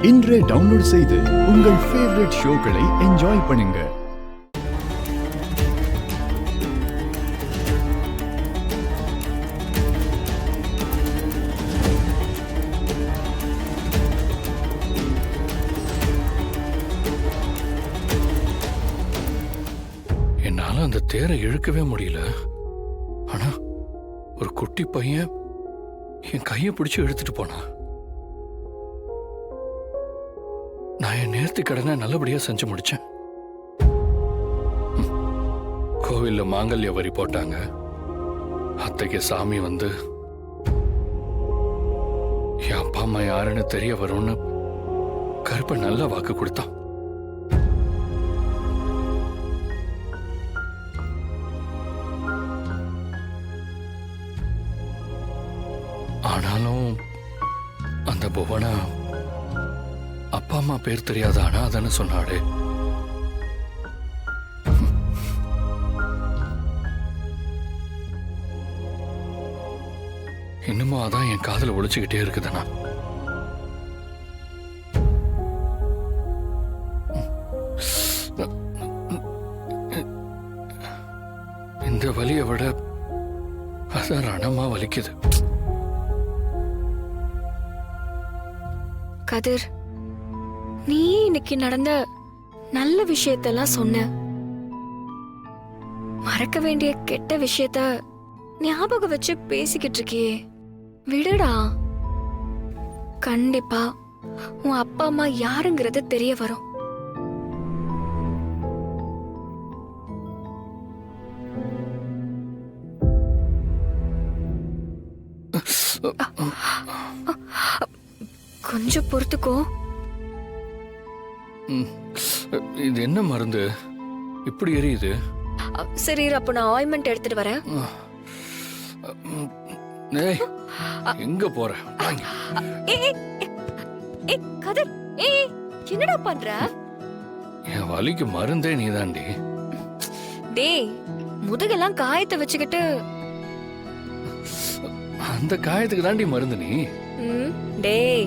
இன்றே டவுன்லோட் செய்து உங்கள் ஃபேவரட் ஷோக்களை என்ஜாய் பண்ணுங்க. என்னால அந்த தேரை இழுக்கவே முடியல. ஆனா ஒரு குட்டி பையன் என் கையை பிடிச்சு இழுத்துட்டு போனான். நான் என் நேர்த்தி கடனை நல்லபடியா செஞ்சு முடிச்சேன். கோவில்ல மாங்கல்ய வரி போட்டாங்க. அத்தைக்கு சாமி வந்து என் அப்பா அம்மா யாருன்னு தெரிய வரும்னு கருப்ப நல்ல வாக்கு கொடுத்தான். ஆனாலும் அந்த புவனா அப்பா அம்மா பேர் தெரியாத அனாதன்னு சொன்னாடு. இன்னமும் அதான் என் காதுல ஒழிச்சுக்கிட்டே இருக்குதுண்ணா. இந்த வலியை விட அதான் ரணமா வலிக்குது. கதிர், நீ இன்னைக்கு நடந்த நல்ல விஷயத்தெல்லாம் சொன்ன. மறக்க வேண்டிய கெட்ட விஷயத்த ஞாபகம் வச்சு பேசிக்கிட்டு இருக்கியே, விடுடா. கண்டிப்பா உன் அப்பா அம்மா யாருங்கிறது தெரிய வரும். கொஞ்சம் பொறுத்துக்கோ. இது என்ன மருந்து இப்படி எரியுது? சரி, அப்ப நான் ஆயின்மெண்ட் எடுத்துட்டு வரேன். எங்க போற? கதிர், என்னடா பண்ற? என் வலிக்கு மருந்தே நீதாண்டி. டேய், முதுகெல்லாம் காயத்தை வச்சுக்கிட்டு. அந்த காயத்துக்கு தாண்டி மருந்து நீ. டேய்,